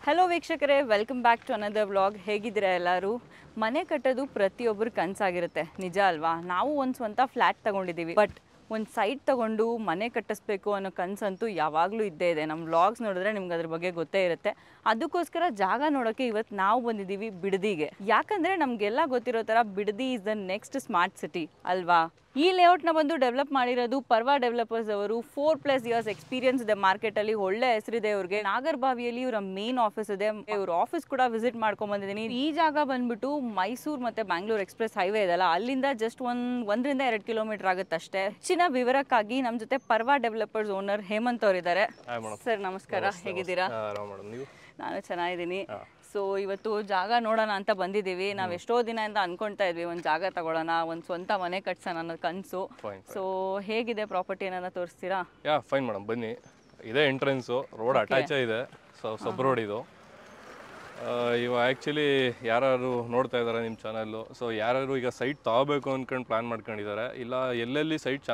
Hello ವೀಕ್ಷಕರೇ, welcome back to another vlog. ಹೇಗಿದ್ದೀರಾ ಎಲ್ಲರೂ? ಮನೆ ಕಟ್ಟೋದು ಪ್ರತಿಯೊಬ್ಬರ ಕನಸಾಗಿರುತ್ತೆ, ನಿಜ ಅಲ್ವಾ? ನಾವು ಒಂದು ಸ್ವಂತ ಫ್ಲ್ಯಾಟ್ ತೊಗೊಂಡಿದ್ದೀವಿ, ಬಟ್ ಒಂದು ಸೈಟ್ ತೊಗೊಂಡು ಮನೆ ಕಟ್ಟಿಸ್ಬೇಕು ಅನ್ನೋ ಕನಸಂತೂ ಯಾವಾಗಲೂ ಇದ್ದೇ ಇದೆ. ನಮ್ಮ ವ್ಲಾಗ್ಸ್ ನೋಡಿದ್ರೆ ನಿಮ್ಗೆ ಅದ್ರ ಬಗ್ಗೆ ಗೊತ್ತೇ ಇರುತ್ತೆ. ಅದಕ್ಕೋಸ್ಕರ ಜಾಗ ನೋಡೋಕ್ಕೆ ಇವತ್ತು ನಾವು ಬಂದಿದ್ದೀವಿ ಬಿಡದಿಗೆ. ಯಾಕಂದರೆ ನಮಗೆಲ್ಲ ಗೊತ್ತಿರೋ ಥರ Bidadi is the next smart city ಅಲ್ವಾ? ಈ ಲೇಔಟ್ನ ಬಂದು ಡೆವಲಪ್ ಮಾಡಿರೋದು ಪರ್ವಾ ಡೆವಲಪರ್ಸ್ ಅವರು. 4+ ಇಯರ್ಸ್ ಎಕ್ಸ್ಪೀರಿಯನ್ಸ್ ಇದೆ ಮಾರ್ಕೆಟಲ್ಲಿ, ಒಳ್ಳೆ ಹೆಸರಿದೆ ಅವ್ರಿಗೆ. ನಾಗರಬಾವಿಯಲ್ಲಿ ಇವರ ಮೇನ್ ಆಫೀಸ್ ಇದೆ. ಇವ್ರ ಆಫೀಸ್ ಕೂಡ ವಿಸಿಟ್ ಮಾಡ್ಕೊಂಡ್ ಬಂದಿದ್ದೀನಿ. ಈ ಜಾಗ ಬಂದ್ಬಿಟ್ಟು ಮೈಸೂರು ಮತ್ತೆ ಬ್ಯಾಂಗ್ಳೂರ್ ಎಕ್ಸ್ಪ್ರೆಸ್ ಹೈವೇ ಇದೆಲ್ಲ, ಅಲ್ಲಿಂದ ಜಸ್ಟ್ 1-2 ಕಿಲೋಮೀಟರ್ ಆಗುತ್ತೆ ಅಷ್ಟೇ. ಹೆಚ್ಚಿನ ವಿವರಕ್ಕಾಗಿ ನಮ್ಮ ಜೊತೆ ಪರ್ವಾ ಡೆವಲಪರ್ಸ್ ಓನರ್ ಹೇಮಂತ್ ಅವರಿದ್ದಾರೆ. ಸರ್ ನಮಸ್ಕಾರ, ಹೇಗಿದ್ದೀರಾ? ನಾನು ಚೆನ್ನಾಗಿದ್ದೀನಿ. ಸೊ ಇವತ್ತು ಜಾಗ ನೋಡೋಣ ಅಂತ ಬಂದಿದ್ದೀವಿ. ನಾವು ಎಷ್ಟೋ ದಿನದಿಂದ ಅನ್ಕೊಳ್ತಾ ಇದ್ವಿ ಒಂದು ಜಾಗ ತಗೊಳ್ಳೋಣ, ಒಂದು ಸ್ವಂತ ಮನೆ ಕಟ್ಸೋಣ ಅನ್ನೋ ಕನಸು. ಸೊ ಹೇಗಿದೆ ಪ್ರಾಪರ್ಟಿ ಏನಾರ ತೋರಿಸ್ತೀರಾ? ಫೈನ್ ಮೇಡಮ್, ಬನ್ನಿ. ಇದೇ ಎಂಟ್ರೆನ್ಸು, ರೋಡ್ ಅಟ್ಯಾಚ್ ಇದೆ, ಸಬ್ ರೋಡ್ ಇದು. ಇವಾಗ ಆ್ಯಕ್ಚುಲಿ ಯಾರು ನೋಡ್ತಾ ಇದ್ದಾರೆ ನಿಮ್ಮ ಚಾನಲ್ಲು, ಸೊ ಯಾರು ಈಗ ಸೈಟ್ ತಗೋಬೇಕು ಅಂದ್ಕೊಂಡು ಪ್ಲ್ಯಾನ್ ಮಾಡ್ಕೊಂಡಿದ್ದಾರೆ, ಇಲ್ಲ ಎಲ್ಲೆಲ್ಲಿ ಸೈಟ್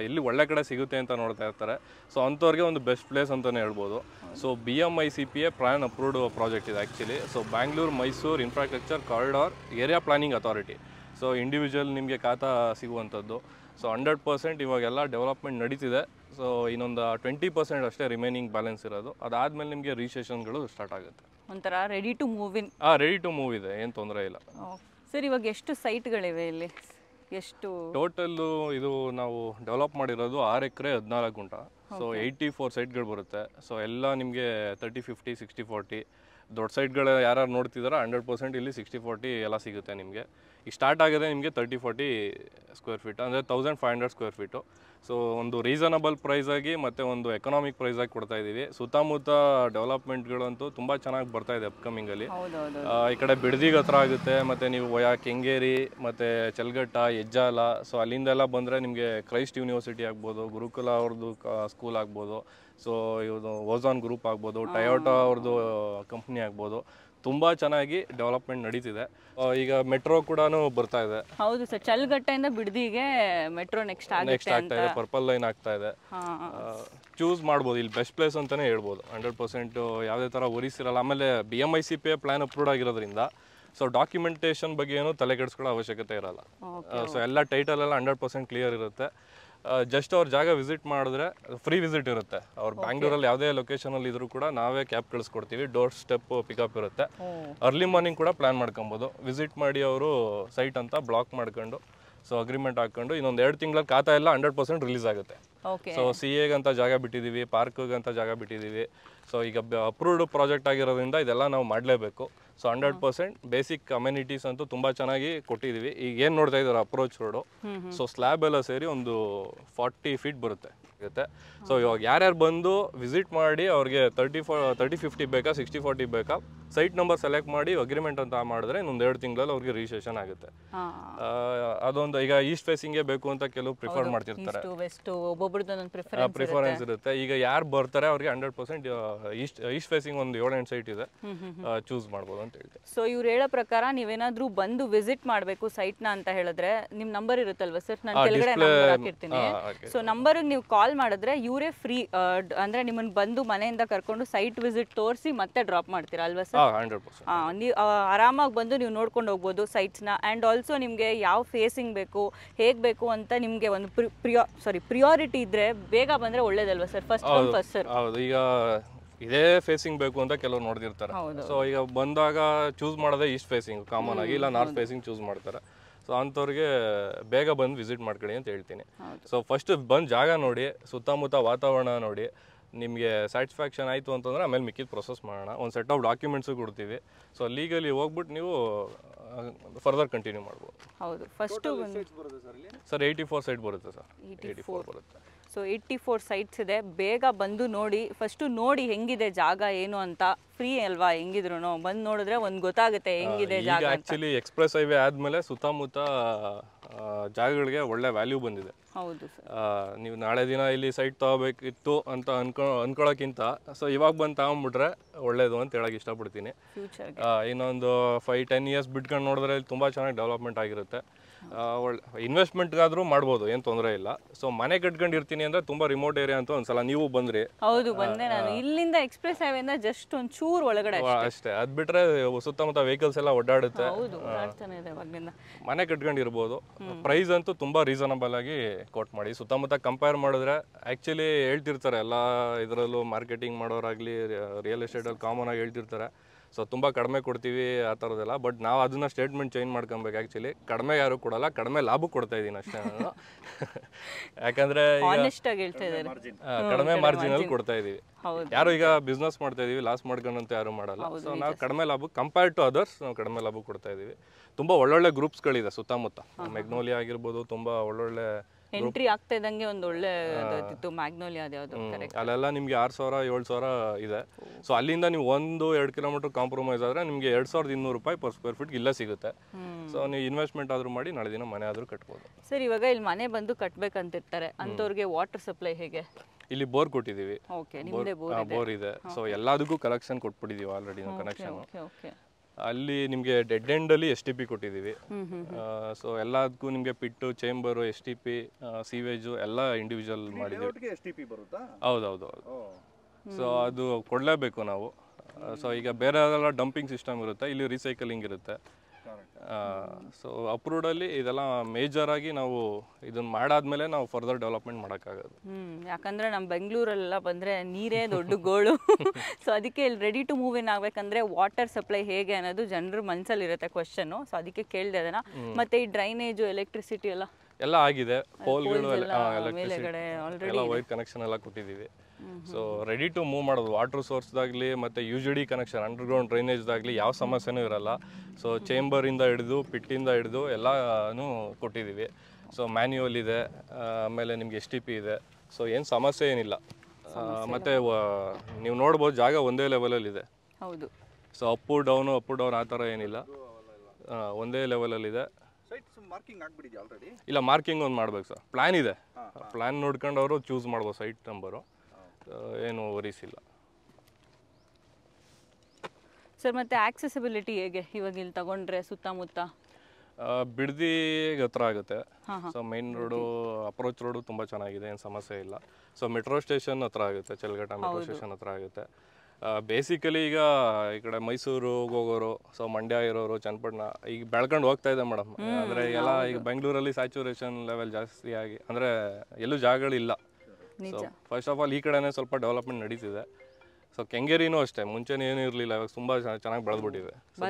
ಎಲ್ಲಿ ಒಳ್ಳೆ ಕಡೆ ಸಿಗುತ್ತೆ ಅಂತ ನೋಡ್ತಾ ಇರ್ತಾರೆ, ಸೊ ಅಂಥವ್ರಿಗೆ ಒಂದು ಬೆಸ್ಟ್ ಪ್ಲೇಸ್ ಅಂತಲೇ ಹೇಳ್ಬೋದು. So BMICPA plan approved project ಇದೆ actually. So Bangalore Mysuru infrastructure corridor area planning authority. So individual ನಿಮಗೆ ಖಾತಾ ಸಿಗುವಂಥದ್ದು. ಸೊ 100% ಇವಾಗೆಲ್ಲ ಡೆವಲಪ್ಮೆಂಟ್ ನಡೀತಿದೆ. ಸೊ ಇನ್ನೊಂದು 20% ಅಷ್ಟೇ ರಿಮೈನಿಂಗ್ ಬ್ಯಾಲೆನ್ಸ್ ಇರೋದು. ಅದಾದಮೇಲೆ ನಿಮಗೆ ರಿಜಿಸ್ಟ್ರೇಷನ್ಗಳು ಸ್ಟಾರ್ಟ್ ಆಗುತ್ತೆ. ಒಂಥರ ready to move in. Ready to move ಇದೆ, ಏನು ತೊಂದರೆ ಇಲ್ಲ. ಸರ್ ಇವಾಗ ಎಷ್ಟು ಸೈಟ್ಗಳಿವೆ ಇಲ್ಲಿ? ಎಷ್ಟು ಟೋಟಲ್ಲು? ಇದು ನಾವು ಡೆವಲಪ್ ಮಾಡಿರೋದು 6 ಎಕರೆ 14 ಗುಂಟ. ಸೊ 84 ಸೈಟ್ಗಳು ಬರುತ್ತೆ. ಸೊ ಎಲ್ಲ ನಿಮಗೆ 30-50 60-40 ದೊಡ್ಡ ಸೈಟ್ಗಳು ಯಾರು ನೋಡ್ತಿದಾರೋ 100% ಇಲ್ಲಿ 60-40 ಎಲ್ಲ ಸಿಗುತ್ತೆ ನಿಮಗೆ. ಈಗ ಸ್ಟಾರ್ಟ್ ಆಗಿದೆ ನಿಮಗೆ 30-40 ಸ್ಕ್ವೇರ್ ಫೀಟ್, ಅಂದರೆ 1500 ಸ್ಕ್ವೇರ್ ಫೀಟು. ಸೊ ಒಂದು ರೀಸನಬಲ್ ಪ್ರೈಸಾಗಿ ಮತ್ತು ಒಂದು ಎಕನಾಮಿಕ್ ಪ್ರೈಸಾಗಿ ಕೊಡ್ತಾ ಇದ್ದೀವಿ. ಸುತ್ತಮುತ್ತ ಡೆವಲಪ್ಮೆಂಟ್ಗಳಂತೂ ತುಂಬ ಚೆನ್ನಾಗಿ ಬರ್ತಾ ಇದೆ ಅಪ್ಕಮಿಂಗಲ್ಲಿ. ಈ ಕಡೆ ಬಿಡದಿಗೆ ಹತ್ರ ಆಗುತ್ತೆ, ಮತ್ತು ನೀವು ಕೆಂಗೇರಿ ಮತ್ತು ಚಲ್ಗಟ್ಟ, ಹೆಜ್ಜಾಲ, ಸೊ ಅಲ್ಲಿಂದೆಲ್ಲ ಬಂದರೆ ನಿಮಗೆ ಕ್ರೈಸ್ಟ್ ಯೂನಿವರ್ಸಿಟಿ ಆಗ್ಬೋದು, ಗುರುಕುಲ ಅವ್ರದ್ದು ಸ್ಕೂಲ್ ಆಗ್ಬೋದು, ಸೊ ಇವ್ರದ್ದು ಓಝಾನ್ ಗ್ರೂಪ್ ಆಗ್ಬೋದು, ಟೊಯೋಟಾ ಅವ್ರದ್ದು ಕಂಪ್ನಿ ಆಗ್ಬೋದು, ತುಂಬ ಚೆನ್ನಾಗಿ ಡೆವಲಪ್ಮೆಂಟ್ ನಡೀತಿದೆ. ಈಗ ಮೆಟ್ರೋ ಕೂಡ ಬರ್ತಾ ಇದೆ. ಹೌದು ಸರ್, ಚಲ್ಗಟ್ಟೆಯಿಂದ ಬಿಡದಿಗೆ ಮೆಟ್ರೋ ನೆಕ್ಸ್ಟ್ ಆಗ್ತಾ ಇದೆ, ಪರ್ಪಲ್ ಲೈನ್ ಆಗ್ತಾ ಇದೆ. ಚೂಸ್ ಮಾಡ್ಬೋದು, ಇಲ್ಲಿ ಬೆಸ್ಟ್ ಪ್ಲೇಸ್ ಅಂತಾನೆ ಹೇಳ್ಬೋದು. 100% ಯಾವುದೇ ಥರ ವರೀಸ್ ಇರಲ್ಲ. ಆಮೇಲೆ BMICPA ಪ್ಲಾನ್ ಅಪ್ರೂವ್ಡ್ ಆಗಿರೋದ್ರಿಂದ ಸೊ ಡಾಕ್ಯುಮೆಂಟೇಷನ್ ಬಗ್ಗೆ ಏನು ತಲೆ ಕೆಡಿಸ್ಕೊಳ್ಳೋ ಅವಶ್ಯಕತೆ ಇರಲ್ಲ. ಸೊ ಎಲ್ಲ ಟೈಟಲ್ ಎಲ್ಲ 100% ಕ್ಲಿಯರ್ ಇರುತ್ತೆ. ಜಸ್ಟ್ ಅವ್ರ ಜಾಗ ವಿಸಿಟ್ ಮಾಡಿದ್ರೆ ಫ್ರೀ ವಿಸಿಟ್ ಇರುತ್ತೆ. ಅವ್ರು ಬ್ಯಾಂಗ್ಳೂರಲ್ಲಿ ಯಾವುದೇ ಲೊಕೇಶನಲ್ಲಿ ಇದ್ರೂ ಕೂಡ ನಾವೇ ಕ್ಯಾಬ್ ಕಳಿಸ್ಕೊಡ್ತೀವಿ. ಡೋರ್ ಸ್ಟೆಪ್ ಪಿಕಪ್ ಇರುತ್ತೆ. ಅರ್ಲಿ ಮಾರ್ನಿಂಗ್ ಕೂಡ ಪ್ಲ್ಯಾನ್ ಮಾಡ್ಕೊಬೋದು. ವಿಸಿಟ್ ಮಾಡಿ ಅವರು ಸೈಟ್ ಅಂತ ಬ್ಲಾಕ್ ಮಾಡ್ಕೊಂಡು ಸೊ ಅಗ್ರಿಮೆಂಟ್ ಹಾಕ್ಕೊಂಡು ಇನ್ನೊಂದು 2 ತಿಂಗಳಲ್ಲಿ ಖಾತಾ ಎಲ್ಲ 100% ರಿಲೀಸ್ ಆಗುತ್ತೆ. ಸೊ CA ಗಂತ ಜಾಗ ಬಿಟ್ಟಿದ್ದೀವಿ, ಪಾರ್ಕ್ಗಂತ ಜಾಗ ಬಿಟ್ಟಿದ್ದೀವಿ. ಸೊ ಈಗ ಅಪ್ರೂವ್ಡ್ ಪ್ರಾಜೆಕ್ಟ್ ಆಗಿರೋದ್ರಿಂದ ಇದೆಲ್ಲ ನಾವು ಮಾಡಲೇಬೇಕು. ಸೊ 100% ಬೇಸಿಕ್ ಅಮ್ಯುನಿಟೀಸ್ ಅಂತೂ ತುಂಬ ಚೆನ್ನಾಗಿ ಕೊಟ್ಟಿದ್ದೀವಿ. ಈಗ ಏನು ನೋಡ್ತಾ ಇದ್ದಾರೆ ಅಪ್ರೋಚ್ ರೋಡು, ಸೊ ಸ್ಲ್ಯಾಬ್ ಎಲ್ಲ ಸೇರಿ ಒಂದು 40 ಫೀಟ್ ಬರುತ್ತೆ. ಸೊ ಇವಾಗ ಯಾರ್ಯಾರು ಬಂದು ವಿಸಿಟ್ ಮಾಡಿ ಅವ್ರಿಗೆ 30-50 ಬೇಕಾ 60-40 ಬೇಕಾ ಸೈಟ್ ನಂಬರ್ ಸೆಲೆಕ್ಟ್ ಮಾಡಿ ಅಗ್ರಿಮೆಂಟ್ ಅಂತ ಮಾಡಿದ್ರೆ ಇನ್ನೊಂದು 2 ತಿಂಗಳಲ್ಲಿ ಅವ್ರಿಗೆ ರಿಜಿಸ್ಟ್ರೇಷನ್ ಆಗುತ್ತೆ. ಅದೊಂದು ಈಗ ಈಸ್ಟ್ ಫೇಸಿಂಗೇ ಬೇಕು ಅಂತ ಕೆಲವು ಪ್ರಿಫರ್ ಮಾಡ್ತಿರ್ತಾರೆ, ಪ್ರಿಫರೆನ್ಸ್ ಇರುತ್ತೆ. ಈಗ ಯಾರು ಬರ್ತಾರೆ ಅವ್ರಿಗೆ 100% ಈಸ್ಟ್ ಫೇಸಿಂಗ್ ಒಂದು 7-8 ಸೈಟ್ ಇದೆ, ಚೂಸ್ ಮಾಡ್ಬೋದು ಅಂತ ಹೇಳ್ತಾರೆ. ಸೊ ಇವ್ರು ಹೇಳೋ ಪ್ರಕಾರ ನೀವೇನಾದ್ರೂ ಬಂದು ವಿಸಿಟ್ ಮಾಡಬೇಕು ಸೈಟ್ನ ಅಂತ ಹೇಳಿದ್ರೆ ನಿಮ್ಮ ನಂಬರ್ ಇರುತ್ತಲ್ವಾ ಸರ್? ನಾನು ಕೆಳಗಡೆ ನಂಬರ್ ಹಾಕಿರ್ತೀನಿ. ಸೊ ನಂಬರ್ಗೆ ನೀವು ಕಾಲ್ ಮಾಡಿದ್ರೆ ಇವರೇ ಫ್ರೀ, ಅಂದ್ರೆ ನಿಮ್ಮನ್ನ ಬಂದು ಮನೆಯಿಂದ ಕರ್ಕೊಂಡು ಸೈಟ್ ವಿಸಿಟ್ ತೋರಿಸಿ ಮತ್ತೆ ಡ್ರಾಪ್ ಮಾಡ್ತೀರಾ ಅಲ್ವಾ ಸರ್? 100%. ನೀವು ಆರಾಮಾಗಿ ಬಂದು ನೀವು ನೋಡ್ಕೊಂಡು ಹೋಗ್ಬೋದು ಸೈಟ್ಸ್ನ. ಆ್ಯಂಡ್ ಆಲ್ಸೋ ನಿಮಗೆ ಯಾವ ಫೇಸಿಂಗ್ ಬೇಕು, ಹೇಗೆ ಬೇಕು ಅಂತ ನಿಮಗೆ ಒಂದು ಪ್ರಿಯಾರಿಟಿ ಇದ್ರೆ ಬೇಗ ಬಂದರೆ ಒಳ್ಳೇದಲ್ವಾ ಸರ್? ಫಸ್ಟ್ ಸರ್ ಹೌದು, ಈಗ ಇದೇ ಫೇಸಿಂಗ್ ಬೇಕು ಅಂತ ಕೆಲವರು ನೋಡ್ತಿರ್ತಾರೆ. ಸೊ ಈಗ ಬಂದಾಗ ಚೂಸ್ ಮಾಡೋದೇ ಈಸ್ಟ್ ಫೇಸಿಂಗ್ ಕಾಮನ್ ಆಗಿ, ಇಲ್ಲ ನಾರ್ತ್ ಫೇಸಿಂಗ್ ಚೂಸ್ ಮಾಡ್ತಾರೆ. ಸೊ ಅಂಥವ್ರಿಗೆ ಬೇಗ ಬಂದು ವಿಸಿಟ್ ಮಾಡ್ಕೊಳ್ಳಿ ಅಂತ ಹೇಳ್ತೀನಿ. ಸೊ ಫಸ್ಟ್ ಬಂದು ಜಾಗ ನೋಡಿ, ಸುತ್ತಮುತ್ತ ವಾತಾವರಣ ನೋಡಿ, ನಿಮಗೆ ಸ್ಯಾಟಿಸ್ಫ್ಯಾಕ್ಷನ್ ಆಯಿತು ಅಂತಂದರೆ ಆಮೇಲೆ ಮಿಕ್ಕಿದ ಪ್ರೊಸೆಸ್ ಮಾಡೋಣ. ಒಂದು ಸೆಟ್ ಆಫ್ ಡಾಕ್ಯುಮೆಂಟ್ಸು ಕೊಡ್ತೀವಿ. ಸೊ ಲೀಗಲಿ ಹೋಗ್ಬಿಟ್ಟು ನೀವು ಫರ್ದರ್ ಕಂಟಿನ್ಯೂ ಮಾಡ್ಬೋದು. ಹೌದು, ಫಸ್ಟು ಸರ್ 84 ಸೈಟ್ ಬರುತ್ತೆ ಸರ್. 84 ಬರುತ್ತೆ. ಸೊ 84 ಸೈಟ್ಸ್ ಇದೆ. ಬೇಗ ಬಂದು ನೋಡಿ, ಫಸ್ಟು ನೋಡಿ ಹೆಂಗಿದೆ ಜಾಗ ಏನು ಅಂತ. ಫ್ರೀ ಅಲ್ವಾ, ಹೆಂಗಿದ್ರು ಬಂದು ನೋಡಿದ್ರೆ ಒಂದು ಗೊತ್ತಾಗುತ್ತೆ ಹೆಂಗಿದೆ ಜಾಗ. ಆ್ಯಕ್ಚುಲಿ ಎಕ್ಸ್ಪ್ರೆಸ್ ಹೈವೇ ಆದಮೇಲೆ ಸುತ್ತಮುತ್ತ ಜಾಗಗಳಿಗೆ ಒಳ್ಳೆ ವ್ಯಾಲ್ಯೂ ಬಂದಿದೆ. ಹೌದು ಸರ್. ನೀವು ನಾಳೆ ದಿನ ಇಲ್ಲಿ ಸೈಟ್ ತೊಗೋಬೇಕಿತ್ತು ಅಂತ ಅನ್ಕೊಳ್ಳೋಕ್ಕಿಂತ ಸೊ ಇವಾಗ ಬಂದು ತಗೊಂಬಿಟ್ರೆ ಒಳ್ಳೇದು ಅಂತ ಹೇಳಕ್ಕೆ ಇಷ್ಟಪಡ್ತೀನಿ. ಫ್ಯೂಚರ್ಗೆ ಇನ್ನೊಂದು 5-10 ಇಯರ್ಸ್ ಬಿಟ್ಕೊಂಡು ನೋಡಿದ್ರೆ ಇಲ್ಲಿ ತುಂಬ ಚೆನ್ನಾಗಿ ಡೆವಲಪ್ಮೆಂಟ್ ಆಗಿರುತ್ತೆ. ಒಳ್ಳೆ ಇನ್ವೆಸ್ಟ್ಮೆಂಟ್ಗಾದರೂ ಮಾಡ್ಬೋದು, ಏನು ತೊಂದರೆ ಇಲ್ಲ. ಸೊ ಮನೆ ಕಟ್ಕೊಂಡಿರ್ತೀನಿ ಅಂದರೆ ತುಂಬ ರಿಮೋಟ್ ಏರಿಯಾ ಅಂತ ಒಂದ್ಸಲ ನೀವು ಬಂದ್ರಿ. ಹೌದು, ಬಂದೆ ನಾನು. ಇಲ್ಲಿಂದ ಎಕ್ಸ್ಪ್ರೆಸ್ ಹೈವೇಯಿಂದ ಜಸ್ಟ್ ಒಂದು ಚೂರು ಒಳಗಡೆ ಅಷ್ಟೇ. ಅದು ಬಿಟ್ಟರೆ ಸುತ್ತಮುತ್ತ ವೆಹಿಕಲ್ಸ್ ಎಲ್ಲ ಓಡಾಡುತ್ತೆ. ಹೌದು, ಓಡಾಡ್ತಾನೆ ಇದೆ ಅವಾಗಿಂದ. ಮನೆ ಕಟ್ಕೊಂಡಿರ್ಬೋದು. ಪ್ರೈಸ್ ಅಂತೂ ತುಂಬ ರೀಸನಬಲ್ ಆಗಿ ಕೋಟ್ ಮಾಡಿ. ಸುತ್ತಮುತ್ತ ಕಂಪೇರ್ ಮಾಡಿದ್ರೆ ಆ್ಯಕ್ಚುಲಿ ಹೇಳ್ತಿರ್ತಾರೆ ಎಲ್ಲ ಇದರಲ್ಲೂ, ಮಾರ್ಕೆಟಿಂಗ್ ಮಾಡೋರಾಗಲಿ ರಿಯಲ್ ಎಸ್ಟೇಟಲ್ಲಿ ಕಾಮನ್ ಆಗಿ ಹೇಳ್ತಿರ್ತಾರೆ ಸೊ ತುಂಬ ಕಡಿಮೆ ಕೊಡ್ತೀವಿ ಆ ಥರದ್ದೆಲ್ಲ. ಬಟ್ ನಾವು ಅದನ್ನ ಸ್ಟೇಟ್ಮೆಂಟ್ ಚೇಂಜ್ ಮಾಡ್ಕೊಬೇಕು. ಆ್ಯಕ್ಚುಲಿ ಕಡಿಮೆ ಯಾರು ಕೊಡಲ್ಲ, ಕಡಿಮೆ ಲಾಭ ಕೊಡ್ತಾ ಇದ್ದೀನಿ ಅಷ್ಟೇ ನಾನು. ಯಾಕಂದರೆ ಕಡಿಮೆ ಮಾರ್ಜಿನಲ್ಲಿ ಕೊಡ್ತಾ ಇದ್ದೀವಿ. ಯಾರು ಈಗ ಬಿಸ್ನೆಸ್ ಮಾಡ್ತಾ ಇದೀವಿ ಲಾಸ್ ಮಾಡ್ಕೊಂಡಂತ ಯಾರು ಮಾಡಲ್ಲ. ಸೊ ನಾವು ಕಡಿಮೆ ಲಾಭ ಕಂಪೇರ್ ಟು ಅದರ್ಸ್ ನಾವು ಕಡಿಮೆ ಲಾಭ ಕೊಡ್ತಾ ಇದೀವಿ. ತುಂಬ ಒಳ್ಳೊಳ್ಳೆ ಗ್ರೂಪ್ಸ್ಗಳಿದೆ ಸುತ್ತಮುತ್ತ. ಮೆಗ್ನೋಲಿಯಾ ಆಗಿರ್ಬೋದು, ತುಂಬ ಒಳ್ಳೊಳ್ಳೆ ಎಂಟ್ರಿ ಆಗ್ತಾ ಇದ್ದಂಗೆ ಒಂದು ಒಳ್ಳೆ ಮ್ಯಾಗ್ನೋಲಿಯಾ ಯಾವುದು ಅಲ್ಲೆಲ್ಲ ನಿಮಗೆ 6,000-7,000 ಇದೆ. ಸೊ ಅಲ್ಲಿಂದ ನೀವು 1-2 ಕಿಲೋಮೀಟರ್ ಕಾಂಪ್ರಮೈಸ್ ಆದರೆ ನಿಮಗೆ 2,200 ರೂಪಾಯಿ ಪರ್ ಸ್ಕ್ವೇರ್ ಫೀಟ್ ಇಲ್ಲೇ ಸಿಗುತ್ತೆ. ಸೊ ನೀವು ಇನ್ವೆಸ್ಟ್ಮೆಂಟ್ ಆದರೂ ಮಾಡಿ ನಾಳೆ ದಿನ ಮನೆ ಆದರೂ ಕಟ್ಬೋದು. ಸರ್, ಇವಾಗ ಇಲ್ಲಿ ಮನೆ ಬಂದು ಕಟ್ಬೇಕಂತಿರ್ತಾರೆ ಅಂಥವ್ರಿಗೆ ವಾಟರ್ ಸಪ್ಲೈ ಹೇಗೆ? ಇಲ್ಲಿ ಬೋರ್ ಕೊಟ್ಟಿದ್ದೀವಿ. ಬೋರ್ ಇದೆ. ಸೊ ಎಲ್ಲದಕ್ಕೂ ಕಲೆಕ್ಷನ್ ಕೊಟ್ಬಿಟ್ಟಿದ್ದೀವಿ ಆಲ್ರೆಡಿ ನಾವು ಕನೆಕ್ಷನ್. ಅಲ್ಲಿ ನಿಮಗೆ ಡೆಡ್ ಎಂಡಲ್ಲಿ STP ಕೊಟ್ಟಿದ್ದೀವಿ. ಸೊ ಎಲ್ಲದಕ್ಕೂ ನಿಮಗೆ ಪಿಟ್ಟು, ಚೇಂಬರು, STP, ಸೀವೇಜು ಎಲ್ಲ ಇಂಡಿವಿಜುವಲ್ ಮಾಡಿದ್ದೀವಿ. ಹೌದೌದು. ಸೊ ಅದು ಕೊಡಲೇಬೇಕು ನಾವು. ಸೊ ಈಗ ಬೇರೆ ಡಂಪಿಂಗ್ ಸಿಸ್ಟಮ್ ಇರುತ್ತೆ, ಇಲ್ಲಿ ರೀಸೈಕಲಿಂಗ್ ಇರುತ್ತೆ. ಸೊ ಅಪ್ರೂವ್ಡಲ್ಲಿ ಇದೆಲ್ಲ ಮೇಜರ್ ಆಗಿ ನಾವು ಇದನ್ನ ಮಾಡಾದ್ಮೇಲೆ ನಾವು ಫರ್ದರ್ ಡೆವಲಪ್ಮೆಂಟ್ ಮಾಡೋಕ್ಕಾಗೋದು. ಯಾಕಂದ್ರೆ ನಮ್ಮ ಬೆಂಗಳೂರಲ್ಲೆಲ್ಲ ಬಂದರೆ ನೀರೇ ದೊಡ್ಡ ಗೋಳು. ಸೊ ಅದಕ್ಕೆ ಇಲ್ಲಿ ರೆಡಿ ಟು ಮೂವ್ ಇನ್ ಆಗಬೇಕಂದ್ರೆ ವಾಟರ್ ಸಪ್ಲೈ ಹೇಗೆ ಅನ್ನೋದು ಜನರ ಮನಸ್ಸಲ್ಲಿ ಇರುತ್ತೆ ಕ್ವಶನ್ನು. ಸೊ ಅದಕ್ಕೆ ಕೇಳಿದೆ ಅದನ್ನು. ಮತ್ತು ಈ ಡ್ರೈನೇಜು, ಎಲೆಕ್ಟ್ರಿಸಿಟಿ ಎಲ್ಲ ಆಗಿದೆ. ಪೋಲ್ಗಳು ಎಲ್ಲ ವೈರ್ ಕನೆಕ್ಷನ್ ಎಲ್ಲ ಕೊಟ್ಟಿದ್ದೀವಿ. ಸೊ ರೆಡಿ ಟು ಮೂವ್ ಮಾಡೋದು. ವಾಟರ್ ಸೋರ್ಸ್ದಾಗಲಿ ಮತ್ತು UGD ಕನೆಕ್ಷನ್, ಅಂಡರ್ಗ್ರೌಂಡ್ ಡ್ರೈನೇಜ್ದಾಗಲಿ ಯಾವ ಸಮಸ್ಯೆನೂ ಇರಲ್ಲ. ಸೊ ಚೇಂಬರಿಂದ ಹಿಡಿದು ಪಿಟ್ಟಿಂದ ಹಿಡಿದು ಎಲ್ಲನೂ ಕೊಟ್ಟಿದ್ದೀವಿ. ಸೊ ಮ್ಯಾನ್ಯುವಲ್ ಇದೆ, ಆಮೇಲೆ ನಿಮಗೆ STP ಇದೆ. ಸೊ ಏನು ಸಮಸ್ಯೆ ಏನಿಲ್ಲ. ಮತ್ತು ನೀವು ನೋಡ್ಬೋದು ಜಾಗ ಒಂದೇ ಲೆವೆಲಲ್ಲಿದೆ. ಹೌದು. ಸೊ ಅಪ್ಪು ಡೌನ್ ಆ ಥರ ಏನಿಲ್ಲ, ಒಂದೇ ಲೆವೆಲಲ್ಲಿದೆ. ಇಲ್ಲ, ಮಾರ್ಕಿಂಗ್ ಒಂದು ಮಾಡ್ಬೇಕು ಸರ್. ಪ್ಲ್ಯಾನ್ ಇದೆ. ಪ್ಲ್ಯಾನ್ ನೋಡ್ಕೊಂಡು ಅವರು ಚೂಸ್ ಮಾಡ್ಬೋದು ಸೈಟ್ ನಂಬರು. ಏನು ವರೀಸ್ ಇಲ್ಲ ಸರ್. ಮತ್ತು ಆಕ್ಸೆಸಿಬಿಲಿಟಿ ಹೇಗೆ ಇವಾಗ ಇಲ್ಲಿ ತಗೊಂಡ್ರೆ ಸುತ್ತಮುತ್ತ? ಬಿಡದಿಗೆ ಹತ್ರ ಆಗುತ್ತೆ. So main road, approach road ತುಂಬ ಚೆನ್ನಾಗಿದೆ, ಏನು ಸಮಸ್ಯೆ ಇಲ್ಲ. ಸೊ ಮೆಟ್ರೋ ಸ್ಟೇಷನ್ ಹತ್ರ ಆಗುತ್ತೆ, ಚೆಲ್ಗಟ್ಟ ಮೆಟ್ರೋ ಸ್ಟೇಷನ್ ಹತ್ರ ಆಗುತ್ತೆ. ಬೇಸಿಕಲಿ ಈಗ ಈ ಕಡೆ ಮೈಸೂರು ಹೋಗೋರು, ಸೊ ಮಂಡ್ಯ ಇರೋರು, ಚನ್ನಪಟ್ಟಣ ಈಗ ಬೆಳ್ಕೊಂಡು ಹೋಗ್ತಾ ಇದೆ ಮೇಡಮ್. ಅಂದರೆ ಎಲ್ಲ ಈಗ ಬೆಂಗಳೂರಲ್ಲಿ ಸ್ಯಾಚುರೇಷನ್ ಲೆವೆಲ್ ಜಾಸ್ತಿ ಆಗಿ ಅಂದರೆ ಎಲ್ಲೂ ಜಾಗಗಳಿಲ್ಲ. ಸೊ ಫಸ್ಟ್ ಆಫ್ ಆಲ್ ಈ ಕಡೆನೇ ಸ್ವಲ್ಪ ಡೆವಲಪ್ಮೆಂಟ್ ನಡೀತಿದೆ. ಸೊ ಕೆಂಗೇರಿನೂ ಅಷ್ಟೇ, ಮುಂಚೆನೇ ಏನೂ ಇರಲಿಲ್ಲ, ಇವಾಗ ತುಂಬ ಚೆನ್ನಾಗಿ ಬೆಳೆದ್ಬಿಟ್ಟಿದೆ. ಸೊ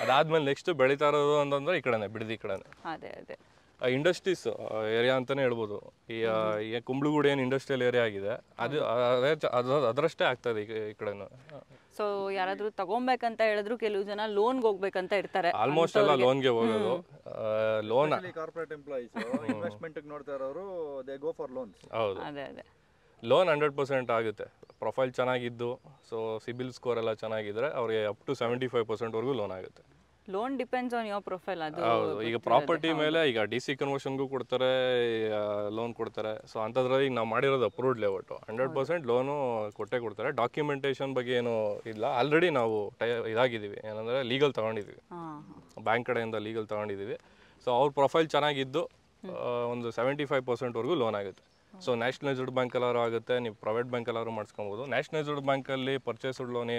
ಅದಾದ್ಮೇಲೆ ನೆಕ್ಸ್ಟ್ ಬೆಳೀತಾ ಇರೋದು ಅಂತಂದ್ರೆ ಈ ಕಡೆನೇ, ಬಿಡದಿ ಕಡೆನೇ. ಇಂಡಸ್ಟ್ರೀಸ್ ಏರಿಯಾ ಅಂತಲೇ ಹೇಳ್ಬೋದು. ಈ ಕುಂಬ್ಳಗೂಡು ಏನು ಇಂಡಸ್ಟ್ರಿಯಲ್ ಏರಿಯಾ ಆಗಿದೆ, ಅದರಷ್ಟೇ ಆಗ್ತದೆ ಈ ಕಡೆನೂ. ಸೊ ಯಾರಾದರೂ ತಗೊಬೇಕಂತ ಹೇಳಿದ್ರು ಕೆಲವು ಜನ ಲೋನ್ಗೆ ಹೋಗ್ಬೇಕಂತ ಇರ್ತಾರೆ. ಆಲ್ಮೋಸ್ಟ್ ಎಲ್ಲ ಲೋನ್ಗೆ ಹೋಗೋದು. ಲೋನ್ ಕಾರ್ಪೊರೇಟ್ ಎಂಪ್ಲಾಯೀಸ್ ಇನ್ವೆಸ್ಟ್ಮೆಂಟ್ ನೋಡ್ತಾ ಇರೋರು ದೇ ಗೋ ಫಾರ್ ಲೋನ್ಸ್. ಹೌದು, ಲೋನ್ 100% ಆಗುತ್ತೆ. ಪ್ರೊಫೈಲ್ ಚೆನ್ನಾಗಿದ್ದು, ಸೊ ಸಿಬಿಲ್ ಸ್ಕೋರ್ ಎಲ್ಲ ಚೆನ್ನಾಗಿದ್ರೆ ಅವ್ರಿಗೆ ಅಪ್ ಟು 75% ಲೋನ್ ಆಗುತ್ತೆ. Loan depends on your profile. ಅದು ಹೌದು. ಈಗ ಪ್ರಾಪರ್ಟಿ ಮೇಲೆ ಈಗ DC ಕನ್ವರ್ಷನ್ಗೂ ಕೊಡ್ತಾರೆ, ಲೋನ್ ಕೊಡ್ತಾರೆ. ಸೊ ಅಂಥದ್ರಲ್ಲಿ ಈಗ ನಾವು ಮಾಡಿರೋದು ಅಪ್ರೂವ್ಡ್ ಲೇಔಟ್, 100% ಲೋನು ಕೊಟ್ಟೇ ಕೊಡ್ತಾರೆ. ಡಾಕ್ಯುಮೆಂಟೇಷನ್ ಬಗ್ಗೆ ಏನೂ ಇಲ್ಲ. ಆಲ್ರೆಡಿ ನಾವು ಇದಾಗಿದ್ದೀವಿ, ಏನಂದರೆ ಲೀಗಲ್ ತೊಗೊಂಡಿದ್ದೀವಿ, ಬ್ಯಾಂಕ್ ಕಡೆಯಿಂದ ಲೀಗಲ್ ತೊಗೊಂಡಿದ್ದೀವಿ. ಸೊ ಅವ್ರ ಪ್ರೊಫೈಲ್ ಚೆನ್ನಾಗಿದ್ದು ಒಂದು 75% ಲೋನ್ ಆಗುತ್ತೆ. ಸೊ ನ್ಯಾಷನಲೈಸ್ಡ್ ಬ್ಯಾಂಕಲ್ಲಾರು ಆಗುತ್ತೆ, ನೀವು ಪ್ರೈವೇಟ್ ಬ್ಯಾಂಕಲ್ಲಾರು ಮಾಡಿಸ್ಕೊಬೋದು. ನ್ಯಾಷನಲೈಸ್ಡ್ ಬ್ಯಾಂಕಲ್ಲಿ ಪರ್ಚೇಸ್ಡ್ ಲೋನ್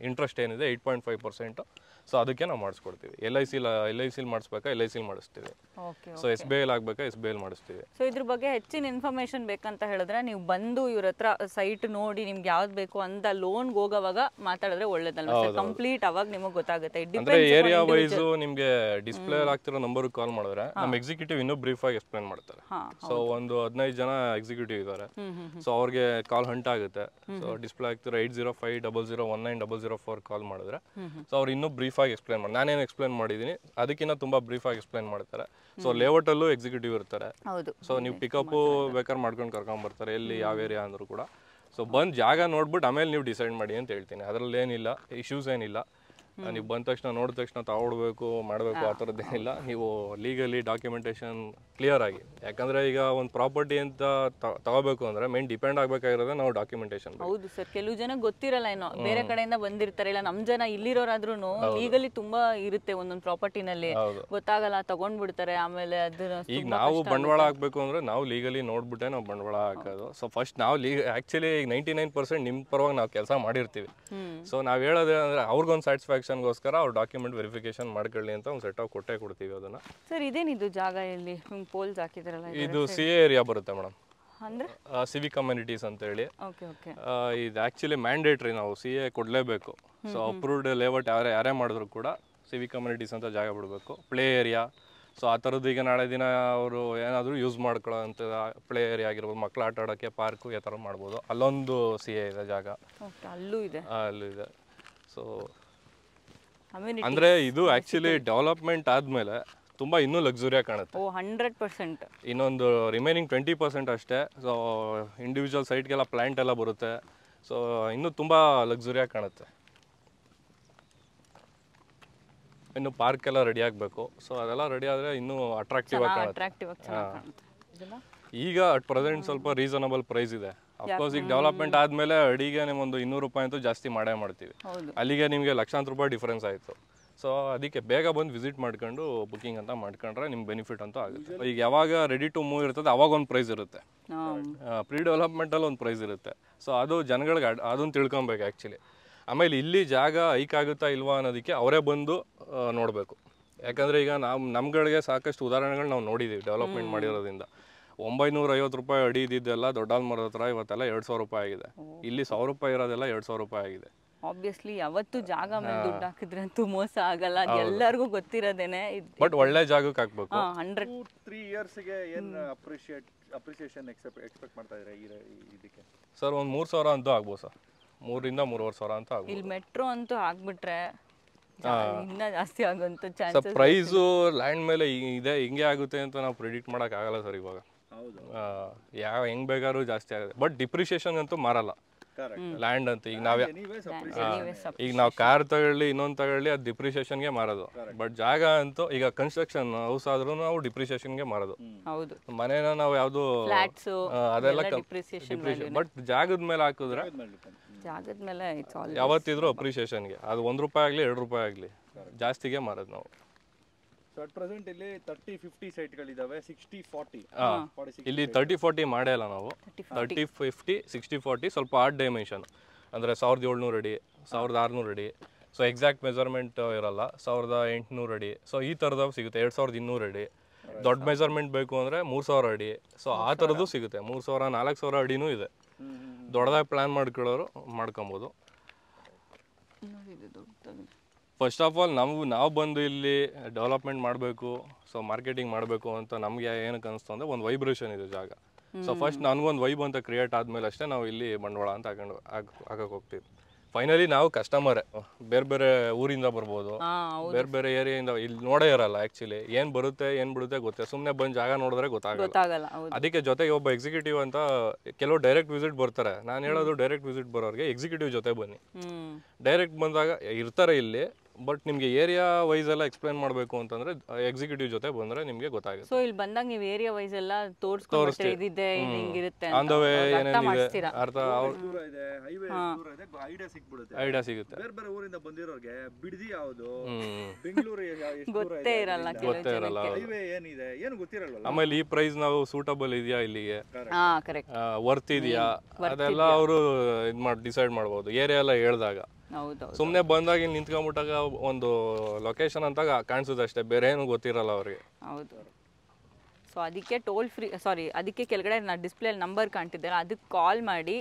ಇಂಟ್ರೆಸ್ಟ್ ಏನಿದೆ 8.5%. ಸೊ ಅದಕ್ಕೆ ನಾವು ಮಾಡಿಸ್ಕೊಡ್ತೀವಿ. LIC ಮಾಡಿಸ್ಬೇಕಾ, LIC ಮಾಡಿಸ್ತೀವಿ. ಸೊ SBI ಆಗಬೇಕಾ, SBI ಮಾಡಿಸ್ತೀವಿ. ಸೊ ಇದ್ರ ಬಗ್ಗೆ ಹೆಚ್ಚಿನ ಇನ್ಫಾರ್ಮೇಷನ್ ಬೇಕಂತ ಹೇಳಿದ್ರೆ ನೀವು ಬಂದು ಇವ್ರ ಹತ್ರ ಸೈಟ್ ನೋಡಿ ನಿಮ್ಗೆ ಯಾವ್ದು ಬೇಕು ಅಂತ ಲೋನ್ಗೆ ಹೋಗೋವಾಗ ಮಾತಾಡಿದ್ರೆ ಒಳ್ಳೇದಲ್ವಾ? ಕಂಪ್ಲೀಟ್ ಅವಾಗ ನಿಮಗೆ ಗೊತ್ತಾಗುತ್ತೆ. ಅಂದ್ರೆ ಏರಿಯಾ ವೈಸ್ ನಿಮಗೆ ಡಿಸ್ಪ್ಲೇ ಆಗ್ತಿರೋ ನಂಬರ್ ಕಾಲ್ ಮಾಡಿದ್ರೆ ನಮ್ಮ ಎಕ್ಸಿಕ್ಯೂಟಿವ್ ಇನ್ನೂ ಬ್ರೀಫ್ ಆಗಿ ಎಕ್ಸ್ಪ್ಲೇನ್ ಮಾಡ್ತಾರೆ. ಸೊ ಒಂದು 15 ಜನ ಎಕ್ಸಿಕ್ಯೂಟಿವ್ ಇದ್ದಾರೆ. ಸೊ ಅವ್ರಿಗೆ ಕಾಲ್ ಹಂಟ್ ಆಗುತ್ತೆ. ಸೊ ಡಿಸ್ಪ್ಲೇ ಆಗ್ತಿರೋ 8050019004 ಕಾಲ್ ಮಾಡಿದ್ರೆ ಸೊ ಅವ್ರು ಇನ್ನೂ ಬ್ರೀಫ್ ಆಗಿ ಎಕ್ಸ್ಪ್ಲೇನ್ ಮಾಡಿ, ನಾನೇನು ಎಕ್ಸ್ಪ್ಲೇನ್ ಮಾಡಿದ್ದೀನಿ ಅದಕ್ಕಿಂತ ತುಂಬಾ ಬ್ರೀಫ್ ಆಗಿ ಎಕ್ಸ್ಪ್ಲೇನ್ ಮಾಡ್ತಾರೆ. ಸೊ ಲೇಔಟ್ ಅಲ್ಲೂ ಎಕ್ಸಿಕ್ಯೂಟಿವ್ ಇರ್ತಾರೆ. ಸೊ ನೀವು ಪಿಕಪ್ ಬೇಕಾದ್ರೆ ಮಾಡ್ಕೊಂಡು ಕರ್ಕೊಂಡ್ ಬರ್ತಾರೆ, ಎಲ್ಲಿ ಯಾವ ಏರಿಯಾ ಅಂದ್ರೂ ಕೂಡ. ಸೊ ಬಂದು ಜಾಗ ನೋಡ್ಬಿಟ್ಟು ಆಮೇಲೆ ನೀವು ಡಿಸೈಡ್ ಮಾಡಿ ಅಂತ ಹೇಳ್ತೀನಿ. ಅದರಲ್ಲಿ ಏನಿಲ್ಲ, ಇಶ್ಯೂಸ್ ಏನಿಲ್ಲ. ನೀವು ಬಂದ ತಕ್ಷಣ ನೋಡಿದ ತಕ್ಷಣ ತಗೊಳ್ಬೇಕು ಮಾಡಬೇಕು ಆ ಥರದ್ದೇನಿಲ್ಲ. ನೀವು ಲೀಗಲಿ ಡಾಕ್ಯುಮೆಂಟೇಶನ್ ಕ್ಲಿಯರ್ ಆಗಿ, ಯಾಕಂದ್ರೆ ಈಗ ಒಂದು ಪ್ರಾಪರ್ಟಿ ಅಂತ ತಗೋಬೇಕು ಅಂದ್ರೆ ಮೇನ್ ಡಿಪೆಂಡ್ ಆಗ್ಬೇಕಾಗಿರೋದೇ ನಾವು ಡಾಕ್ಯುಮೆಂಟೇಶನ್. ಹೌದು ಸರ್, ಕೆಲವು ಜನ ಗೊತ್ತಿರಲ್ಲ, ಏನೋ ಬೇರೆ ಕಡೆಯಿಂದ ಬಂದಿರ್ತಾರೆ, ಇಲ್ಲ ನಮ್ ಜನ ಇಲ್ಲಿರೋರಾದ್ರೂ ಲೀಗಲಿ ತುಂಬಾ ಇರುತ್ತೆ ಒಂದೊಂದು ಪ್ರಾಪರ್ಟಿನಲ್ಲಿ, ಗೊತ್ತಾಗಲ್ಲ, ತಗೊಂಡ್ಬಿಡ್ತಾರೆ. ಆಮೇಲೆ ಅದನ್ನ ಈಗ ನಾವು ಬಂಡವಾಳ ಹಾಕ್ಬೇಕು ಅಂದ್ರೆ ನಾವು ಲೀಗಲಿ ನೋಡ್ಬಿಟ್ಟೆ ನಾವು ಬಂಡವಾಳ ಹಾಕೋದು. ಸೊ ಫಸ್ಟ್ ನಾವು ಆಕ್ಚುಲಿ ಈಗ 99% ನಿಮ್ಮ ಪರವಾಗಿ ನಾವು ಕೆಲಸ ಮಾಡಿರ್ತೀವಿ. ಸೊ ನಾವು ಹೇಳೋದೇ ಅಂದ್ರೆ ಅವ್ರಿಗೊಂದು ಸ್ಯಾಟಿಸ್ಫ್ಯಾಕ್ಷನ್ಗೋಸ್ಕರ ಅವ್ರು ಡಾಕ್ಯುಮೆಂಟ್ ವೆರಿಫಿಕೇಶನ್ ಮಾಡ್ಕೊಳ್ಳಿ ಅಂತ ಒಂದು ಸೆಟ್ ಆಫ್ ಕೊಟ್ಟೆ ಕೊಡ್ತೀವಿ ಅದನ್ನ. ಸರ್ ಇದೇನಿದು ಜಾಗ ಇಲ್ಲಿ ಪೋಲ್ಸ್ ಹಾಕಿದಾರಲ್ಲ, ಇದು CA ಏರಿಯಾ ಬರುತ್ತೆ ಮೇಡಮ್, ಅಂದ್ರೆ ಸಿವಿಕ್ ಕಮ್ಯುನಿಟೀಸ್ ಅಂತ ಹೇಳಿ. Okay okay. ಇದು ಆ್ಯಕ್ಚುಲಿ ಮ್ಯಾಂಡೇಟ್ರಿ, ನಾವು CA ಕೊಡಲೇಬೇಕು. ಸೊ ಅಪ್ರೂವ್ಡ್ ಲೇಔಟ್ ಯಾರೇ ಮಾಡಿದ್ರು ಕೂಡ ಸಿವಿಕ್ ಕಮ್ಯುನಿಟೀಸ್ ಅಂತ ಜಾಗ ಬಿಡಬೇಕು. ಪ್ಲೇ ಏರಿಯಾ, ಸೊ ಆ ಥರದ್ದು ಈಗ ನಾಳೆ ದಿನ ಅವರು ಏನಾದರೂ ಯೂಸ್ ಮಾಡ್ಕೊಳ್ಳೋ ಅಂತ ಪ್ಲೇ ಏರಿಯಾ ಆಗಿರ್ಬೋದು, ಮಕ್ಕಳು ಆಟ ಆಡೋಕ್ಕೆ ಪಾರ್ಕು ಈ ಥರ ಮಾಡ್ಬೋದು. ಅಲ್ಲೊಂದು CA ಇದೆ ಜಾಗ, ಅಲ್ಲೂ ಇದೆ. ಅಲ್ಲೂ ಇದೆ. ಸೊ ಅಂದರೆ ಇದು ಆ್ಯಕ್ಚುಲಿ ಡೆವಲಪ್ಮೆಂಟ್ ಆದಮೇಲೆ ತುಂಬ ಇನ್ನೂ ಲಕ್ಸುರಿಯಾಗಿ ಕಾಣುತ್ತೆ. 100%. ಇನ್ನೊಂದು ರಿಮೈನಿಂಗ್ 20% ಅಷ್ಟೇ. ಸೊ ಇಂಡಿವಿಜುವಲ್ ಸೈಟ್ಗೆಲ್ಲ ಪ್ಲ್ಯಾಂಟ್ ಎಲ್ಲ ಬರುತ್ತೆ. ಸೊ ಇನ್ನೂ ತುಂಬ ಲಕ್ಸುರಿಯಾಗಿ ಕಾಣುತ್ತೆ. ಇನ್ನು ಪಾರ್ಕ್ ಎಲ್ಲ ರೆಡಿ ಆಗಬೇಕು. ಸೊ ಅದೆಲ್ಲ ರೆಡಿ ಆದರೆ ಇನ್ನೂ ಅಟ್ರಾಕ್ಟಿವ್ ಆಗಿ ಕಾಣುತ್ತೆ. ಈಗ ಅಟ್ ಪ್ರೆಸೆಂಟ್ ಸ್ವಲ್ಪ ರೀಸನಬಲ್ ಪ್ರೈಸ್ ಇದೆ. ಅಫ್ಕೋರ್ಸ್ ಈಗ ಡೆವಲಪ್ಮೆಂಟ್ ಆದಮೇಲೆ ಅಡಿಗೆ ನಿಮ್ಮೊಂದು 200 ರೂಪಾಯಿ ಅಂತೂ ಜಾಸ್ತಿ ಮಾಡೇ ಮಾಡ್ತೀವಿ. ಅಲ್ಲಿಗೆ ನಿಮಗೆ ಲಕ್ಷಾಂತರ ರೂಪಾಯಿ ಡಿಫ್ರೆನ್ಸ್ ಆಯಿತು. ಸೊ ಅದಕ್ಕೆ ಬೇಗ ಬಂದು ವಿಸಿಟ್ ಮಾಡ್ಕೊಂಡು ಬುಕಿಂಗ್ ಅಂತ ಮಾಡ್ಕೊಂಡ್ರೆ ನಿಮ್ಗೆ ಬೆನಿಫಿಟ್ ಅಂತೂ ಆಗುತ್ತೆ. ಈಗ ಯಾವಾಗ ರೆಡಿ ಟು ಮೂವ್ ಇರ್ತದೆ ಅವಾಗ ಒಂದು ಪ್ರೈಸ್ ಇರುತ್ತೆ, ಪ್ರೀ ಡೆವಲಪ್ಮೆಂಟಲ್ಲಿ ಒಂದು ಪ್ರೈಸ್ ಇರುತ್ತೆ. ಸೊ ಅದು ಜನಗಳಿಗೆ ಅದನ್ನು ತಿಳ್ಕೊಬೇಕು ಆ್ಯಕ್ಚುಲಿ. ಆಮೇಲೆ ಇಲ್ಲಿ ಜಾಗ ಹೈಕ್ ಆಗುತ್ತಾ ಇಲ್ವಾ ಅನ್ನೋದಕ್ಕೆ ಅವರೇ ಬಂದು ನೋಡಬೇಕು. ಯಾಕಂದರೆ ಈಗ ನಮ್ಗಳಿಗೆ ಸಾಕಷ್ಟು ಉದಾಹರಣೆಗಳು ನಾವು ನೋಡಿದ್ದೀವಿ ಡೆವಲಪ್ಮೆಂಟ್ ಮಾಡಿರೋದ್ರಿಂದ. 950 ರೂಪಾಯಿ ಅಡಿ ಇದ್ದಿದ್ದೆಲ್ಲ ದೊಡ್ಡಾಲ್ಮರದ ಹತ್ರ ಇವತ್ತೆಲ್ಲ 2000 ರೂಪಾಯಿ ಆಗಿದೆ. ಇಲ್ಲಿ 1000 ರೂಪಾಯಿ ಇರೋದೆಲ್ಲ 2000 ರೂಪಾಯಿ ಆಗಿದೆ. ಆಬ್ವಿಯಸ್ಲಿ ಯಾವತ್ತು ಜಾಗ ಮೇಲೆ ದುಡ್ಡು ಹಾಕಿದ್ರಂತೂ ಮೋಸ ಆಗಲ್ಲ, ಅದು ಎಲ್ಲರಿಗೂ ಗೊತ್ತಿರೋದೇನೆ. ಬಟ್ ಒಳ್ಳೆ ಜಾಗಕ್ಕೆ ಹಾಕ್ಬೇಕು. 2-3 ಇಯರ್ಸ್ಗೆ ಏನು ಅಪ್ರಿಸಿಯೇಷನ್ ಎಕ್ಸ್ಪೆಕ್ಟ್ ಮಾಡ್ತಾ ಇದ್ದಾರೆ ಇದಕ್ಕೆ? ಸರ್ ಒಂದು 3000 ಅಂತೂ ಆಗ್ಬೋದು ಸರ್, 3 ರಿಂದ 3,500 ಅಂತ ಆಗ್ಬೋದು. ಇಲ್ಲಿ ಮೆಟ್ರೋ ಅಂತೂ ಆಗ್ಬಿಟ್ರೆ ಇನ್ನೂ ಜಾಸ್ತಿ ಆಗುವಂತ ಚಾನ್ಸಸ್. ಪ್ರೈಸು ಲ್ಯಾಂಡ್ ಮೇಲೆ ಇದೆ, ಹಿಂಗೆ ಆಗುತ್ತೆ ಅಂತ ನಾವು ಪ್ರಿಡಿಕ್ಟ್ ಮಾಡಕ್ ಆಗಲ್ಲ ಸರ್ ಇವಾಗ. ಹೆಂಗ್ ಬೇಕಾದ್ರೂ ಜಾಸ್ತಿ ಆಗುತ್ತೆ. ಬಟ್ ಡಿಪ್ರಿಸಿಯೇಷನ್ ಅಂತೂ ಮಾರಲ್ಲ ಲ್ಯಾಂಡ್ ಅಂತ. ಈಗ ನಾವು ಕಾರ್ ತಗೊಳ್ಳಿ ಇನ್ನೊಂದು ತಗೊಳ್ಳಿ ಅದು ಡಿಪ್ರಿಸಿಯೇಷನ್ಗೆ ಮಾರೋದು. ಬಟ್ ಜಾಗ ಅಂತೂ ಈಗ ಕನ್ಸ್ಟ್ರಕ್ಷನ್ ಹೌಸ್ ಆದ್ರೂ ನಾವು ಡಿಪ್ರಿಸಿಯೇಷನ್ಗೆ ಮಾರೋದು. ಮನೇನ ನಾವು ಯಾವ್ದು ಅದೆಲ್ಲ ಡಿಪ್ರಿಸಿಯೇಷನ್. ಬಟ್ ಜಾಗದ ಮೇಲೆ ಹಾಕಿದ್ರೆ ಯಾವತ್ತಿದ್ರು ಅಪ್ರಿಸಿಯೇಷನ್ಗೆ. ಅದು 1 ರೂಪಾಯಿ ಆಗಲಿ 2 ರೂಪಾಯಿ ಆಗಲಿ ಜಾಸ್ತಿಗೆ ಮಾರೋದು ನಾವು. ಸೊ ಅಟ್ ಪ್ರೆಸೆಂಟ್ ಇಲ್ಲಿ 30-50 ಸೈಟ್ಗಳಿದಾವೆ. 60-40 ಇಲ್ಲಿ 30-40 ಮಾಡೇ ಇಲ್ಲ ನಾವು. 30-50 60-40 ಸ್ವಲ್ಪ ಆರ್ಟ್ ಡೈಮೆನ್ಷನ್ ಅಂದರೆ 1700 ಅಡಿ 1600 ಅಡಿ. ಸೊ ಎಕ್ಸಾಕ್ಟ್ ಮೆಜರ್ಮೆಂಟ್ ಇರಲ್ಲ. 1800 ಅಡಿ. ಸೊ ಈ ಥರದವು ಸಿಗುತ್ತೆ. 2200 ಅಡಿ. ದೊಡ್ಡ ಮೆಜರ್ಮೆಂಟ್ ಬೇಕು ಅಂದರೆ 3000 ಅಡಿ. ಸೊ ಆ ಥರದ್ದು ಸಿಗುತ್ತೆ. 3000-4000 ಅಡಿನೂ ಇದೆ. ದೊಡ್ಡದಾಗಿ ಪ್ಲ್ಯಾನ್ ಮಾಡ್ಕೊಳ್ಳೋರು ಮಾಡ್ಕೊಬೋದು. ಫಸ್ಟ್ ಆಫ್ ಆಲ್ ನಾವು ಬಂದು ಇಲ್ಲಿ ಡೆವಲಪ್ಮೆಂಟ್ ಮಾಡಬೇಕು, ಸೊ ಮಾರ್ಕೆಟಿಂಗ್ ಮಾಡಬೇಕು ಅಂತ ನಮಗೆ ಏನಕ್ಕೆ ಅನಿಸ್ತು ಅಂದರೆ ಒಂದು ವೈಬ್ರೇಷನ್ ಇದೆ ಜಾಗ. ಸೊ ಫಸ್ಟ್ ನನಗೊಂದು ವೈಬ್ ಅಂತ ಕ್ರಿಯೇಟ್ ಆದಮೇಲೆ ಅಷ್ಟೇ ನಾವು ಇಲ್ಲಿ ಬಂಡವಾಳ ಅಂತ ಹಾಕಕ್ಕೆ ಹೋಗ್ತೀವಿ. ಫೈನಲಿ ನಾವು ಕಸ್ಟಮರೇ, ಬೇರೆ ಬೇರೆ ಊರಿಂದ ಬರ್ಬೋದು, ಬೇರೆ ಬೇರೆ ಏರಿಯಾಯಿಂದ ಇಲ್ಲಿ ನೋಡೇ ಇರಲ್ಲ. ಆ್ಯಕ್ಚುಲಿ ಏನು ಬರುತ್ತೆ ಏನು ಬಿಡುತ್ತೆ ಗೊತ್ತೇ, ಸುಮ್ಮನೆ ಬಂದು ಜಾಗ ನೋಡಿದ್ರೆ ಗೊತ್ತಾಗಲ್ಲ. ಅದಕ್ಕೆ ಜೊತೆಗೆ ಒಬ್ಬ ಎಕ್ಸಿಕ್ಯೂಟಿವ್ ಅಂತ ಕೆಲವು ಡೈರೆಕ್ಟ್ ವಿಸಿಟ್ ಬರ್ತಾರೆ. ನಾನು ಹೇಳೋದು ಡೈರೆಕ್ಟ್ ವಿಸಿಟ್ ಬರೋರಿಗೆ ಎಕ್ಸಿಕ್ಯೂಟಿವ್ ಜೊತೆ ಬನ್ನಿ. ಡೈರೆಕ್ಟ್ ಬಂದಾಗ ಇರ್ತಾರೆ ಇಲ್ಲಿ, ಬಟ್ ನಿಮಗೆ ಏರಿಯಾ ವೈಸ್ ಎಲ್ಲ ಎಕ್ಸ್ಪ್ಲೈನ್ ಮಾಡಬೇಕು ಅಂತಂದ್ರೆ ಎಕ್ಸಿಕ್ಯೂಟಿವ್ ಜೊತೆ ಬಂದ್ರೆ ನಿಮಗೆ ಗೊತ್ತಾಗುತ್ತೆ. ಸೊ ಇಲ್ಲಿ ಬಂದಾಗ ನೀವು ಏರಿಯಾ ವೈಸ್ ಎಲ್ಲ ತೋರಿಸ್ತೀರಿ, ಆನ್ ದ ವೇ ಏನೇನಿದೆ ಅರ್ಥ ಐಡಿಯಾ ಸಿಗುತ್ತೆ. ಬೇರೆ ಬೇರೆ ಊರಿಂದ ಬಂದಿರೋರಿಗೆ ಬಿಡದಿ ಯಾವುದು, ಬೆಂಗಳೂರು ಗೊತ್ತೇ ಇರಲ್ಲ, ಹೈವೇ ಏನಿದೆ ಏನು ಗೊತ್ತಿರಲ್ಲ. ಆಮೇಲೆ ಈ ಪ್ರೈಸ್ ನಾವು ಸೂಟಬಲ್ ಇದೆಯಾ, ಇಲ್ಲಿಗೆ ವರ್ತ್ ಇದೆಯಾ, ಅದೆಲ್ಲ ಅವರು ಡಿಸೈಡ್ ಮಾಡ್ಬೋದು ಏರಿಯಾ ಎಲ್ಲ ಹೇಳ್ದಾಗ. ಸುಮ್ಮನೆ ಬಂದಾಗ ಇಲ್ಲಿ ನಿಂತ್ಕೊಂಡ್ಬಿಟ್ಟಾಗ ಒಂದು ಲೊಕೇಶನ್ ಅಂತ ಕಾಣಿಸುತ್ತೆ ಅಷ್ಟೇ, ಬೇರೆ ಏನು ಗೊತ್ತಿರಲ್ಲ ಅವ್ರಿಗೆ. ಹೌದು. ಸೊ ಅದಕ್ಕೆ ಟೋಲ್ ಫ್ರೀ, ಅದಕ್ಕೆ ಕೆಳಗಡೆ ಡಿಸ್ಪ್ಲೇ ನಂಬರ್ ಕಾಣ್ತಿದ್ದಾರೆ, ಅದಕ್ಕೆ ಕಾಲ್ ಮಾಡಿ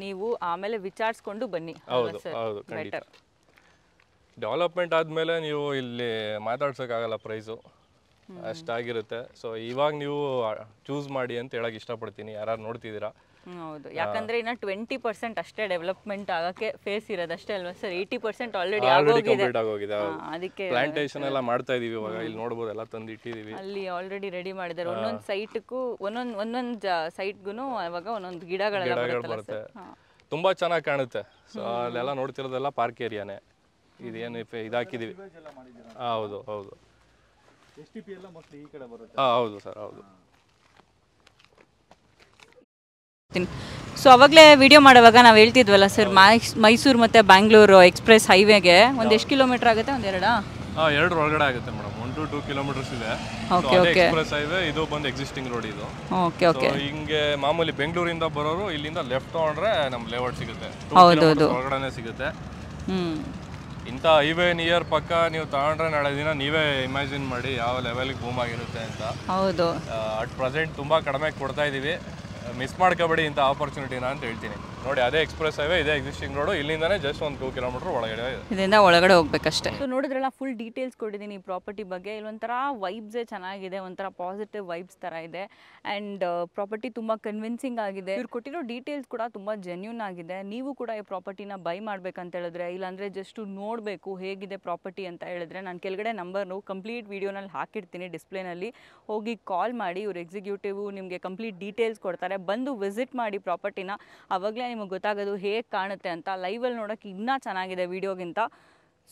ನೀವು ಆಮೇಲೆ ವಿಚಾರಿಸ್ಕೊಂಡು ಬನ್ನಿ. ಹೌದು ಖಂಡಿತ. ಡೆವಲಪ್ಮೆಂಟ್ ಆದಮೇಲೆ ನೀವು ಇಲ್ಲಿ ಮಾತಾಡ್ಸೋಕ್ಕಾಗಲ್ಲ, ಪ್ರೈಸು ಅಷ್ಟಾಗಿರುತ್ತೆ. ಸೊ ಇವಾಗ ನೀವು ಚೂಸ್ ಮಾಡಿ ಅಂತ ಹೇಳಕ್ ಇಷ್ಟಪಡ್ತೀನಿ, ಯಾರು ನೋಡ್ತಿದ್ದೀರಾ. ಹೌದು, ಯಾಕಂದ್ರೆ ಇನ್ನ 20% ಅಷ್ಟೇ ಡೆವಲಪ್ಮೆಂಟ್ ಆಗಕ್ಕೆ ಫೇಸ್ ಇರೋದಷ್ಟೇ ಅಲ್ವಾ ಸರ್? 80% ಆಲ್ರೆಡಿ ಆಗೋಗಿದೆ. ಅದಕ್ಕೆ ಪ್ಲಾಂಟೇಶನ್ ಎಲ್ಲ ಮಾಡ್ತಾ ಇದೀವಿ ಇವಾಗ. ಇಲ್ಲಿ ನೋಡಬಹುದು ಎಲ್ಲ ತಂದು ಇಟ್ಟಿದೀವಿ, ಅಲ್ಲಿ ಆಲ್ರೆಡಿ ರೆಡಿ ಮಾಡಿದ್ದಾರೆ. ಒಂದೊಂದು ಸೈಟ್ಗೂ ಒಂದೊಂದು ಸೈಟ್ಗೂ ಅವಾಗ ಒಂದೊಂದು ಗಿಡಗಳೆಲ್ಲ ಬರುತ್ತೆ, ತುಂಬಾ ಚೆನ್ನಾಗಿ ಕಾಣುತ್ತೆ. ಸೊ ಅಲ್ಲೆಲ್ಲ ನೋಡ್ತಿರೋದೆಲ್ಲ ಪಾರ್ಕ್ ಏರಿಯಾನೇ. ಇದೇನು ಇದಾಕಿದ್ದೀವಿ. ಎಲ್ಲ ಮಾಡಿದ್ದೀರಾ? ಹೌದು ಹೌದು. STP ಎಲ್ಲ ಮೋಸ್ಟ್ಲಿ ಈ ಕಡೆ ಬರುತ್ತೆ. ಹೌದು ಸರ್ ಹೌದು. ಸೊ ಅವಾಗಲೇ ವಿಡಿಯೋ ಮಾಡುವಾಗ ನಾವು ಹೇಳ್ತಿದ್ವಲ್ಲ ಸರ್, ಮೈಸೂರು ಮತ್ತು ಬ್ಯಾಂಗ್ಳೂರು ಎಕ್ಸ್ಪ್ರೆಸ್ ಹೈವೇಗೆ ಒಂದು ಎಷ್ಟು ಕಿಲೋಮೀಟರ್ ಆಗುತ್ತೆ? ಒಂದು ಎರಡಾ? ಎರಡು ಒಳಗಡೆ ಆಗುತ್ತೆ ಮೇಡಮ್. 1 to 2 ಕಿಲೋಮೀಟರ್ಸ್ ಇದೆ. Okay okay. ಎಕ್ಸ್ಪ್ರೆಸ್ ಹೈವೇ ಇದು ಬಂದು ಎಕ್ಸಿಸ್ಟಿಂಗ್ ರೋಡ್ ಇದು. Okay okay. ಹಿಂಗೆ ಮಾಮೂಲಿ ಬೆಂಗಳೂರಿಂದ ಬರೋರು ಇಲ್ಲಿಂದ ಲೆಫ್ಟ್ ತೊಗೊಂಡ್ರೆ ನಮ್ಮ ಲೇಔಟ್ ಸಿಗುತ್ತೆ. 2 ಹೌದು ಕಿಲೋಮೀಟರ್ ಒಳಗಡೆ ಸಿಗುತ್ತೆ. ಹ್ಞೂ. ಇಂಥ ಹೈವೇ ನಿಯರ್ ಪಕ್ಕ ನೀವು ತಗೊಂಡ್ರೆ ನಾಳೆ ದಿನ ನೀವೇ ಇಮ್ಯಾಜಿನ್ ಮಾಡಿ ಯಾವ ಲೆವೆಲ್ಗೆ ಬೂಮ್ ಆಗಿರುತ್ತೆ ಅಂತ. ಹೌದು. ಅಟ್ ಪ್ರೆಸೆಂಟ್ ತುಂಬ ಕಡಿಮೆ ಕೊಡ್ತಾ ಇದ್ದೀವಿ. ಮಿಸ್ ಮಾಡ್ಕೋಬೇಡಿ ಇಂಥ ಆಪರ್ಚುನಿಟಿನ ಅಂತ ಹೇಳ್ತೀನಿ. ನೋಡಿ ಅದೇ ಎಕ್ಸ್ಪ್ರೆಸ್ ಹೈವೇ, ಇದೇ ಎಕ್ಸಿಸ್ಟಿಂಗ್ ರೋಡು, ಇಲ್ಲಿಂದಾನೇ ಜಸ್ಟ್ ಒಂದು 2 ಕಿಲೋಮೀಟರ್ ಒಳಗಡೆ ಇದೆ. ಇದರಿಂದ ಒಳಗಡೆ ಹೋಗ್ಬೇಕಷ್ಟೇ. ಸೊ ನೋಡಿದ್ರಲ್ಲ, ಫುಲ್ ಡೀಟೇಲ್ಸ್ ಕೊಟ್ಟಿದ್ದೀನಿ ಈ ಪ್ರಾಪರ್ಟಿ ಬಗ್ಗೆ. ಇಲ್ಲೊಂಥರ ವೈಬ್ಸೇ ಚೆನ್ನಾಗಿದೆ, ಒಂಥರ ಪಾಸಿಟಿವ್ ವೈಬ್ಸ್ ಥರ ಇದೆ. ಆ್ಯಂಡ್ ಪ್ರಾಪರ್ಟಿ ತುಂಬ ಕನ್ವಿನ್ಸಿಂಗ್ ಆಗಿದೆ. ಇವ್ರು ಕೊಟ್ಟಿರೋ ಡೀಟೇಲ್ಸ್ ಕೂಡ ತುಂಬ ಜೆನ್ಯೂನ್ ಆಗಿದೆ. ನೀವು ಕೂಡ ಈ ಪ್ರಾಪರ್ಟಿನ ಬೈ ಮಾಡ್ಬೇಕಂತ ಹೇಳಿದ್ರೆ, ಇಲ್ಲಾಂದರೆ ಜಸ್ಟು ನೋಡಬೇಕು ಹೇಗಿದೆ ಪ್ರಾಪರ್ಟಿ ಅಂತ ಹೇಳಿದ್ರೆ, ನಾನು ಕೆಳಗಡೆ ನಂಬರ್ನು ಕಂಪ್ಲೀಟ್ ವೀಡಿಯೋನಲ್ಲಿ ಹಾಕಿರ್ತೀನಿ ಡಿಸ್ಪ್ಲೇನಲ್ಲಿ. ಹೋಗಿ ಕಾಲ್ ಮಾಡಿ, ಇವ್ರು ಎಕ್ಸಿಕ್ಯೂಟಿವ್ ನಿಮಗೆ ಕಂಪ್ಲೀಟ್ ಡೀಟೇಲ್ಸ್ ಕೊಡ್ತಾರೆ. ಬಂದು ವಿಸಿಟ್ ಮಾಡಿ ಪ್ರಾಪರ್ಟಿನ, ಆವಾಗಲೇ ನಿಮಗೆ ಗೊತ್ತಾಗೋದು ಹೇಗೆ ಕಾಣುತ್ತೆ ಅಂತ. ಲೈವಲ್ಲಿ ನೋಡೋಕ್ಕೆ ಇನ್ನೂ ಚೆನ್ನಾಗಿದೆ ವೀಡಿಯೋಗಿಂತ.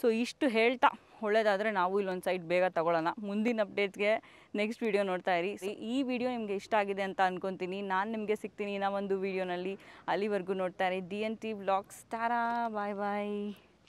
ಸೊ ಇಷ್ಟು ಹೇಳ್ತಾ, ಒಳ್ಳೇದಾದರೆ ನಾವು ಇಲ್ಲೊಂದು ಸೈಟ್ ಬೇಗ ತಗೊಳ್ಳೋಣ. ಮುಂದಿನ ಅಪ್ಡೇಟ್ಸ್ಗೆ ನೆಕ್ಸ್ಟ್ ವೀಡಿಯೋ ನೋಡ್ತಾ ಇರಿ. ಈ ವಿಡಿಯೋ ನಿಮಗೆ ಇಷ್ಟ ಆಗಿದೆ ಅಂತ ಅನ್ಕೊತೀನಿ. ನಾನು ನಿಮಗೆ ಸಿಗ್ತೀನಿ ಇನ್ನೂ ಒಂದು ವೀಡಿಯೋನಲ್ಲಿ. ಅಲ್ಲಿವರೆಗೂ ನೋಡ್ತಾ ಇರಿ DNT ವ್ಲಾಗ್ಸ್. ಟಾರಾ, ಬಾಯ್ ಬಾಯ್.